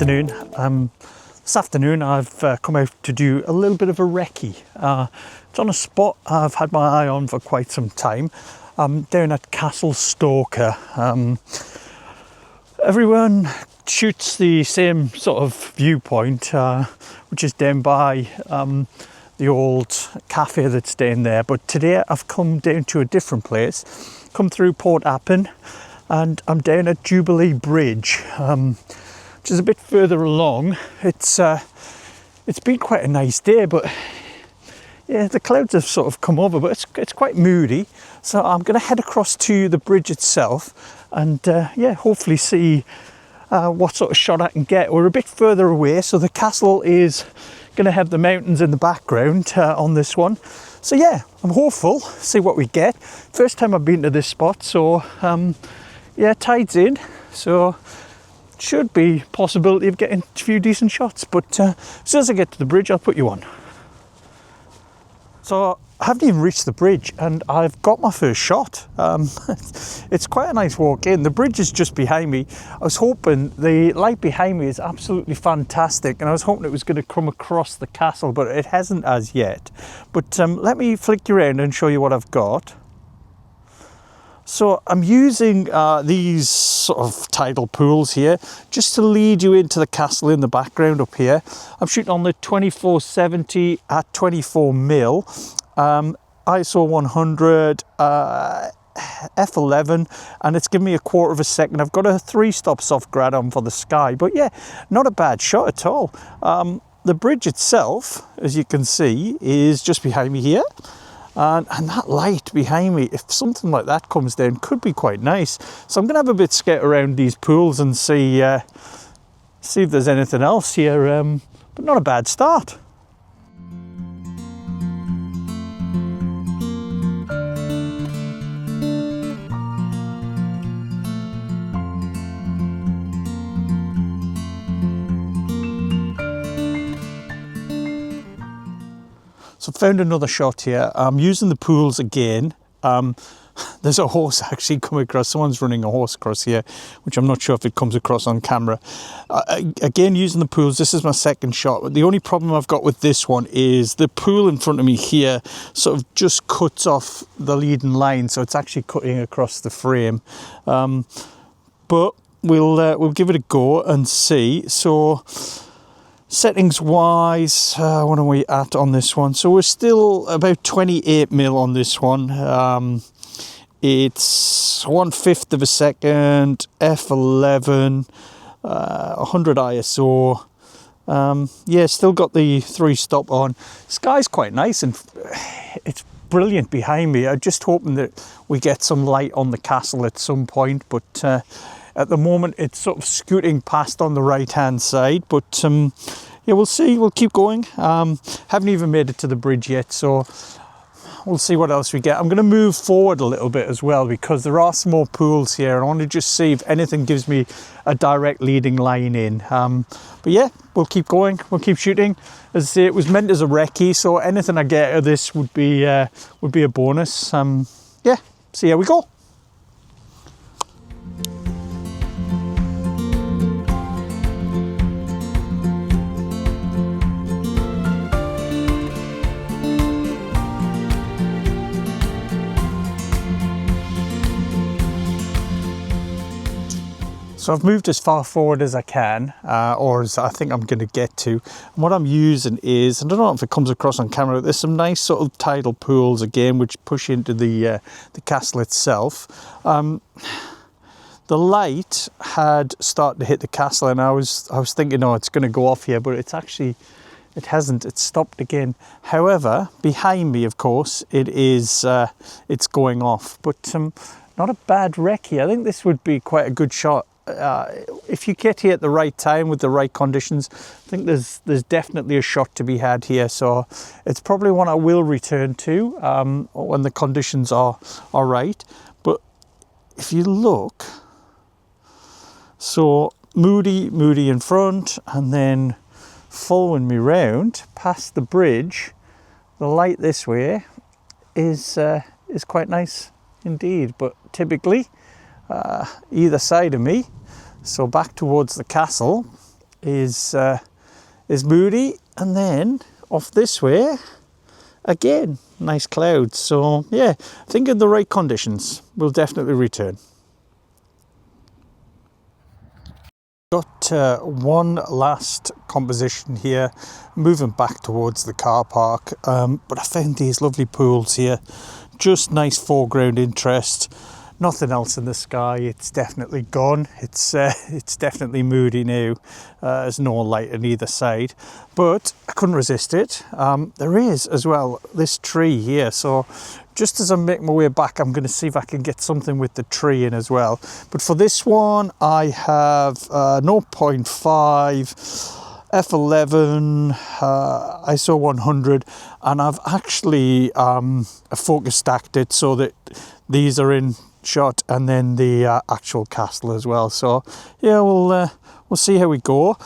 afternoon. This afternoon I've come out to do a little bit of a recce. It's on a spot I've had my eye on for quite some time. I'm down at Castle Stalker. Everyone shoots the same sort of viewpoint, which is down by the old cafe that's down there. But today I've come down to a different place, come through Port Appin, and I'm down at Jubilee Bridge, which is a bit further along. It's been quite a nice day, but yeah, the clouds have sort of come over, but it's quite moody. So I'm going to head across to the bridge itself and yeah, hopefully see what sort of shot I can get. We're a bit further away, so the castle is going to have the mountains in the background on this one. So yeah, I'm hopeful, see what we get. First time I've been to this spot, so yeah, tide's in, so should be possibility of getting a few decent shots. But as soon as I get to the bridge, I'll put you on. So I haven't even reached the bridge and I've got my first shot. It's quite a nice walk in. The bridge is just behind me. I was hoping, the light behind me is absolutely fantastic, and I was hoping it was going to come across the castle, but it hasn't as yet. But let me flick you around and show you what I've got. So I'm using these sort of tidal pools here just to lead you into the castle in the background up here. I'm shooting on the 24-70 at 24mm, ISO 100, f11, and it's given me a quarter of a second. I've got a 3-stop soft grad on for the sky, but yeah, not a bad shot at all. The bridge itself, as you can see, is just behind me here. And that light behind me, if something like that comes down, could be quite nice. So I'm going to have a bit scout around these pools and see if there's anything else here, but not a bad start. So found another shot here. I'm using the pools again. There's a horse actually coming across. Someone's running a horse across here, which I'm not sure if it comes across on camera. Again, using the pools. This is my second shot. But the only problem I've got with this one is the pool in front of me here sort of just cuts off the leading line. So it's actually cutting across the frame. But we'll give it a go and see. So settings wise, what are we at on this one? So we're still about 28mm on this one. It's 1/5 of a second, f11, 100 ISO. Yeah, still got the 3-stop on. Sky's quite nice and it's brilliant behind me. I'm just hoping that we get some light on the castle at some point, but at the moment it's sort of scooting past on the right hand side, but yeah, we'll see. We'll keep going. Haven't even made it to the bridge yet, so we'll see what else we get. I'm going to move forward a little bit as well because there are some more pools here. I want to just see if anything gives me a direct leading line in. But yeah, we'll keep going. We'll keep shooting. As I say, it was meant as a recce, so anything I get out of this would be a bonus. Yeah, see how we go. So I've moved as far forward as I can, or as I think I'm going to get to. And what I'm using is, I don't know if it comes across on camera, there's some nice sort of tidal pools again, which push into the castle itself. The light had started to hit the castle, and I was thinking, oh, it's going to go off here, but it hasn't. It's stopped again. However, behind me, of course, it's going off. But not a bad recce. I think this would be quite a good shot. If you get here at the right time with the right conditions, I think there's definitely a shot to be had here. So it's probably one I will return to when the conditions are right. But if you look, so moody in front, and then following me round past the bridge, the light this way is quite nice indeed. But typically either side of me, so back towards the castle, is moody, and then off this way again, nice clouds. So yeah, I think in the right conditions we'll definitely return. Got one last composition here, moving back towards the car park, but I found these lovely pools here, just nice foreground interest. Nothing else in the sky. It's definitely gone. It's definitely moody now. There's no light on either side, but I couldn't resist it. There is as well this tree here, so just as I'm making my way back, I'm going to see if I can get something with the tree in as well. But for this one, I have 0.5 f11 ISO 100, and I've actually focus stacked it so that these are in shot, and then the actual castle as well. So yeah, we'll see how we go.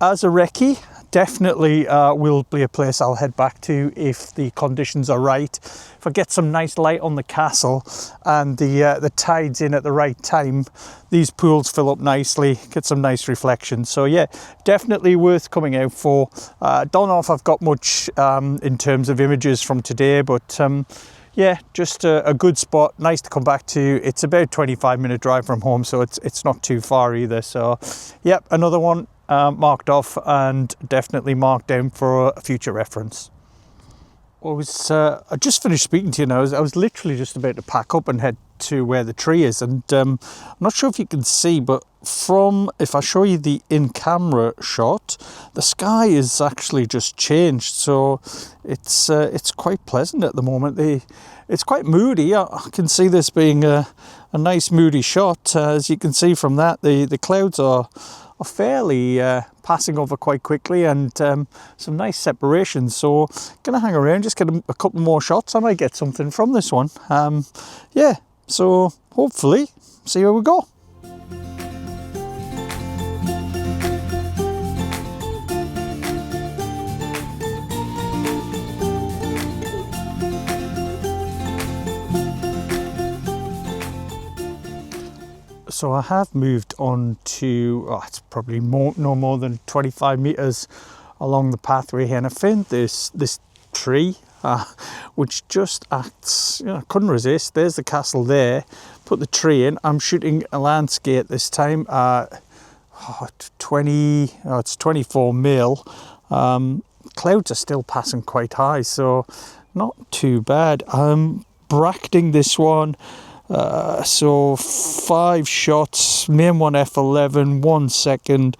As a recce, definitely will be a place I'll head back to if the conditions are right. If I get some nice light on the castle and the tide's in at the right time, these pools fill up nicely, get some nice reflections. So yeah, definitely worth coming out for. Don't know if I've got much in terms of images from today, but yeah, just a good spot, nice to come back to. It's about 25-minute drive from home, so it's not too far either. So yep, another one marked off and definitely marked down for a future reference. I just finished speaking to you now. I was literally just about to pack up and head to where the tree is, and I'm not sure if you can see, but if I show you the in-camera shot, the sky is actually just changed, so it's quite pleasant at the moment. It's quite moody. I can see this being a nice moody shot. As you can see from that, the clouds are fairly passing over quite quickly, and some nice separations. So gonna hang around, just get a couple more shots. I might get something from this one. Yeah, so hopefully see where we go. So I have moved on to, it's probably no more than 25 meters along the pathway here, and I found this tree which just acts, I couldn't resist. There's the castle there, put the tree in. I'm shooting a landscape this time, it's 24 mil. Clouds are still passing quite high, so not too bad. I'm bracketing this one. So 5 shots, main one f11, 1 second,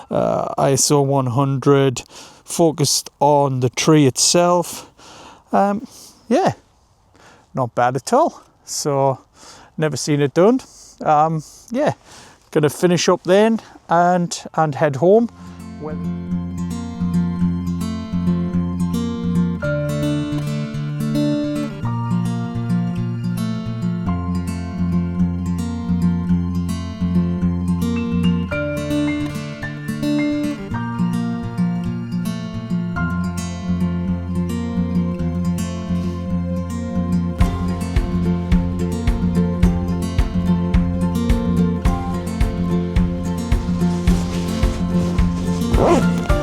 ISO 100, focused on the tree itself. Yeah, not bad at all. So never seen it done. Yeah, gonna finish up then and head home. Whoa.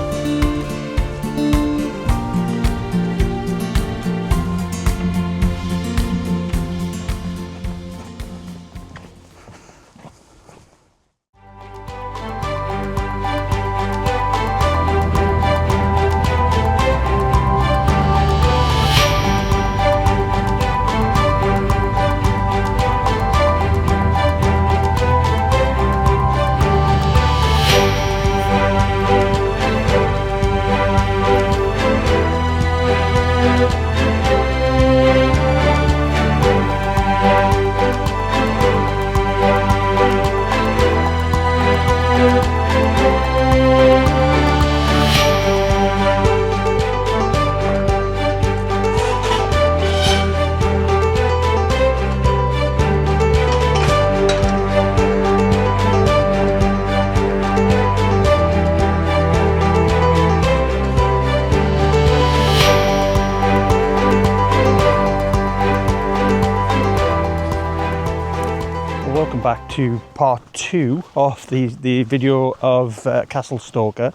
back to part 2 of the video of Castle Stalker.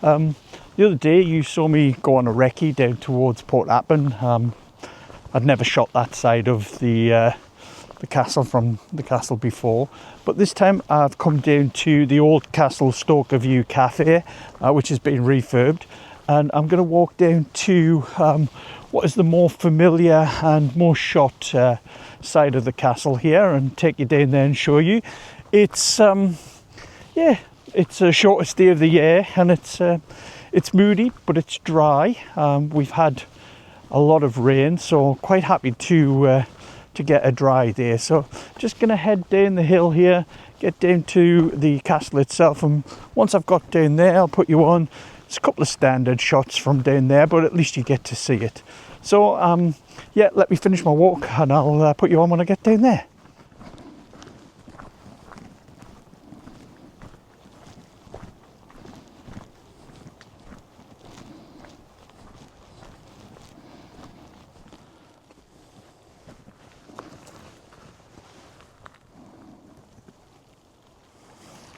The other day you saw me go on a recce down towards Port Appin. I'd never shot that side of the castle from the castle before, but this time I've come down to the old Castle Stalker View Cafe, which has been refurbed, and I'm going to walk down to what is the more familiar and more shot side of the castle here, and take you down there and show you. It's it's the shortest day of the year, and it's moody, but it's dry. We've had a lot of rain, so quite happy to get a dry day. So just gonna head down the hill here, get down to the castle itself, and once I've got down there I'll put you on. It's a couple of standard shots from down there, but at least you get to see it. So yeah, let me finish my walk and I'll put you on when I get down there.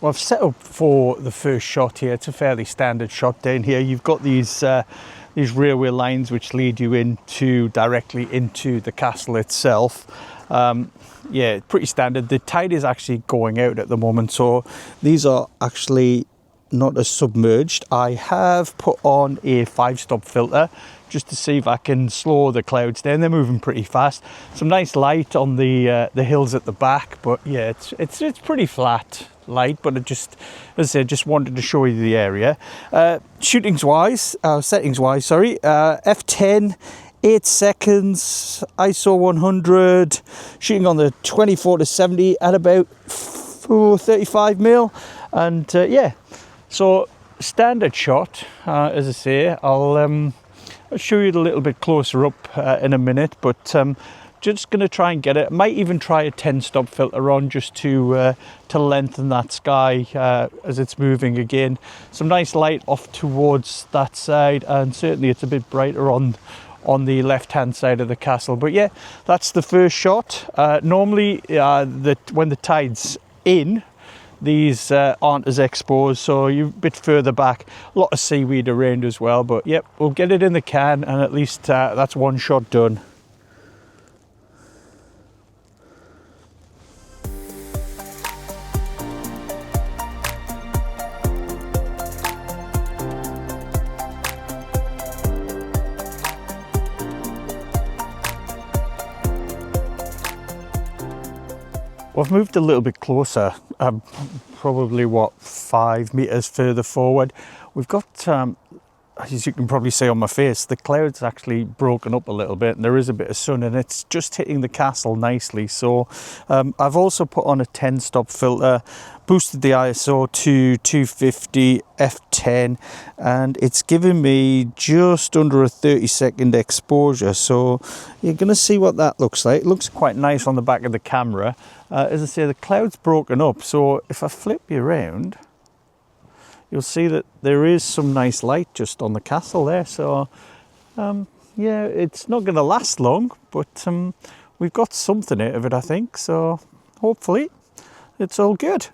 Well, I've set up for the first shot here. It's a fairly standard shot down here. You've got these railway lines which lead you directly into the castle itself. Yeah, pretty standard. The tide is actually going out at the moment, so these are actually not as submerged. I have put on a 5-stop filter just to see if I can slow the clouds down. They're moving pretty fast. Some nice light on the hills at the back, but yeah, it's pretty flat light. But it just, as I said, just wanted to show you the area. Settings wise, f10, 8 seconds, ISO 100, shooting on the 24-70 at about 35 mil, and yeah. So standard shot, as I say. I'll show you it a little bit closer up in a minute, but just going to try and get it. Might even try a 10-stop filter on just to lengthen that sky as it's moving again. Some nice light off towards that side, and certainly it's a bit brighter on the left-hand side of the castle. But yeah, that's the first shot. Normally, when the tide's in, these aren't as exposed, so you're a bit further back. A lot of seaweed around as well, but yep, we'll get it in the can, and at least that's one shot done. Well, I've moved a little bit closer, probably 5 meters further forward. We've got, as you can probably see on my face, the clouds actually broken up a little bit, and there is a bit of sun, and it's just hitting the castle nicely. So I've also put on a 10-stop filter, boosted the ISO to 250 f10, and it's giving me just under a 30-second exposure. So you're going to see what that looks like. It looks quite nice on the back of the camera. As I say, the cloud's broken up, so if I flip you around, you'll see that there is some nice light just on the castle there. So yeah, it's not going to last long, but we've got something out of it, I think. So hopefully it's all good.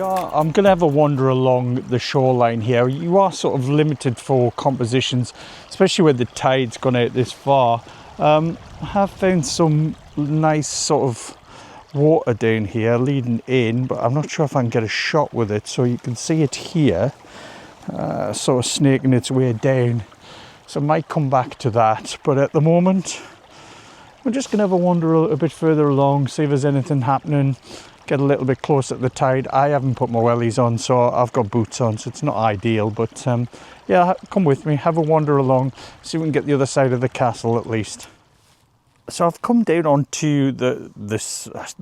I'm going to have a wander along the shoreline here. You are sort of limited for compositions, especially when the tide's gone out this far. I have found some nice sort of water down here leading in, but I'm not sure if I can get a shot with it. So you can see it here, sort of snaking its way down. So I might come back to that, but at the moment we're just going to have a wander a bit further along, see if there's anything happening. Get a little bit closer to the tide. I haven't put my wellies on, so I've got boots on, so it's not ideal, but yeah, come with me, have a wander along, see if we can get the other side of the castle at least. So I've come down onto the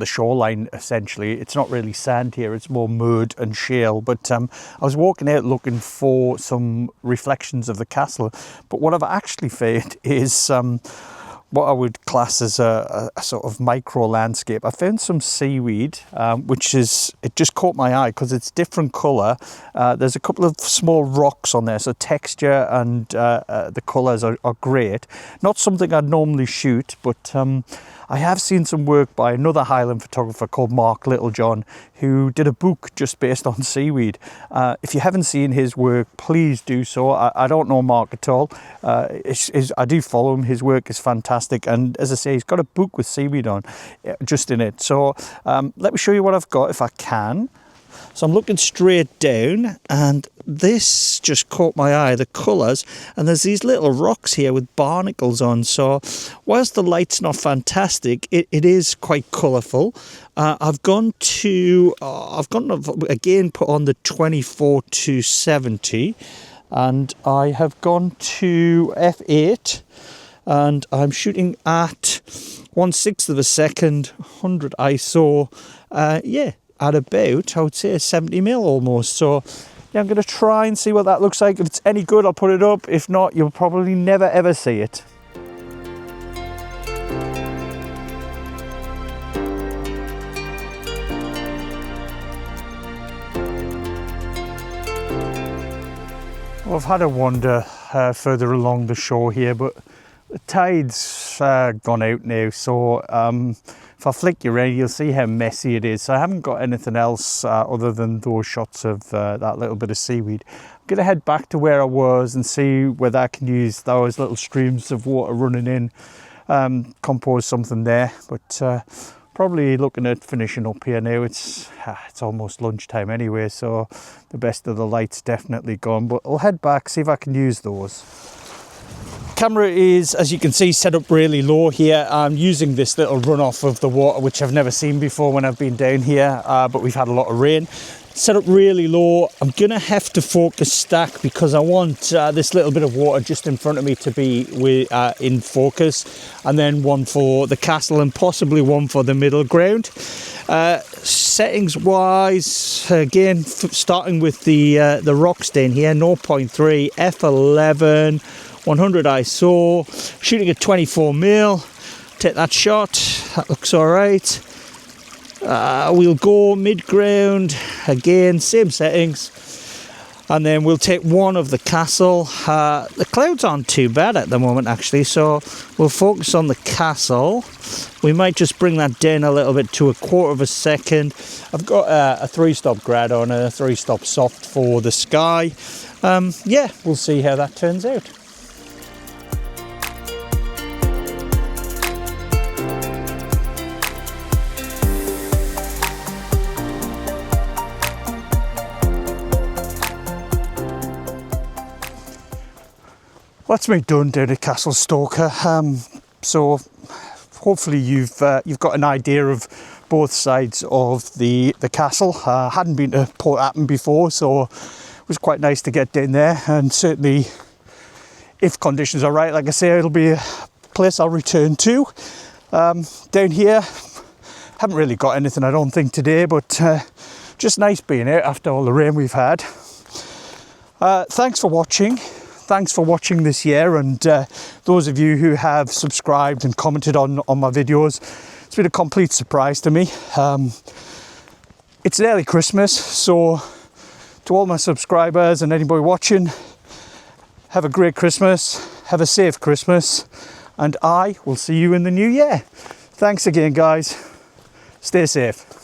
shoreline, essentially. It's not really sand here, it's more mud and shale, but I was walking out looking for some reflections of the castle, but what I've actually found is what I would class as a sort of micro landscape. I found some seaweed, which is, it just caught my eye because it's different colour. There's a couple of small rocks on there, so texture and the colours are great. Not something I'd normally shoot, but I have seen some work by another Highland photographer called Mark Littlejohn, who did a book just based on seaweed. If you haven't seen his work, please do so. I don't know Mark at all. I do follow him. His work is fantastic. And as I say, he's got a book with seaweed on, just in it. So let me show you what I've got if I can. So I'm looking straight down and this just caught my eye, the colours, and there's these little rocks here with barnacles on. So whilst the light's not fantastic, it is quite colourful. I've gone again, put on the 24-70, and I have gone to f8, and I'm shooting at 1/6 of a second, 100 ISO. Yeah, at about, I would say, 70mm almost. So yeah, I'm going to try and see what that looks like. If it's any good, I'll put it up. If not, you'll probably never ever see it. Well, I've had a wander further along the shore here, but the tide's gone out now, so if I flick you around, you'll see how messy it is. So I haven't got anything else other than those shots of that little bit of seaweed. I'm going to head back to where I was and see whether I can use those little streams of water running in, compose something there. But probably looking at finishing up here now. It's almost lunchtime anyway, so the best of the light's definitely gone. But I'll head back, see if I can use those. Camera is, as you can see, set up really low here. I'm using this little runoff of the water, which I've never seen before when I've been down here, but we've had a lot of rain. Set up really low. I'm gonna have to focus stack because I want this little bit of water just in front of me to be in focus, and then one for the castle and possibly one for the middle ground. Settings wise, again, starting with the rock stain here, 0.3, f11, 100 ISO, shooting at 24mm. Take that shot, that looks all right. We'll go mid-ground, again, same settings. And then we'll take one of the castle. The clouds aren't too bad at the moment, actually, so we'll focus on the castle. We might just bring that down a little bit to 1/4 of a second. I've got a 3-stop grad on and a 3-stop soft for the sky. Yeah, we'll see how that turns out. That's me done down at Castle Stalker. So hopefully you've got an idea of both sides of the castle. I hadn't been to Port Appin before, so it was quite nice to get down there, and certainly if conditions are right, like I say, it'll be a place I'll return to. Down here, haven't really got anything I don't think today, but just nice being out after all the rain we've had. Thanks for watching. Thanks for watching this year, and those of you who have subscribed and commented on my videos. It's been a complete surprise to me. It's nearly Christmas, so to all my subscribers and anybody watching, have a great Christmas, have a safe Christmas, and I will see you in the new year. Thanks again, guys. Stay safe.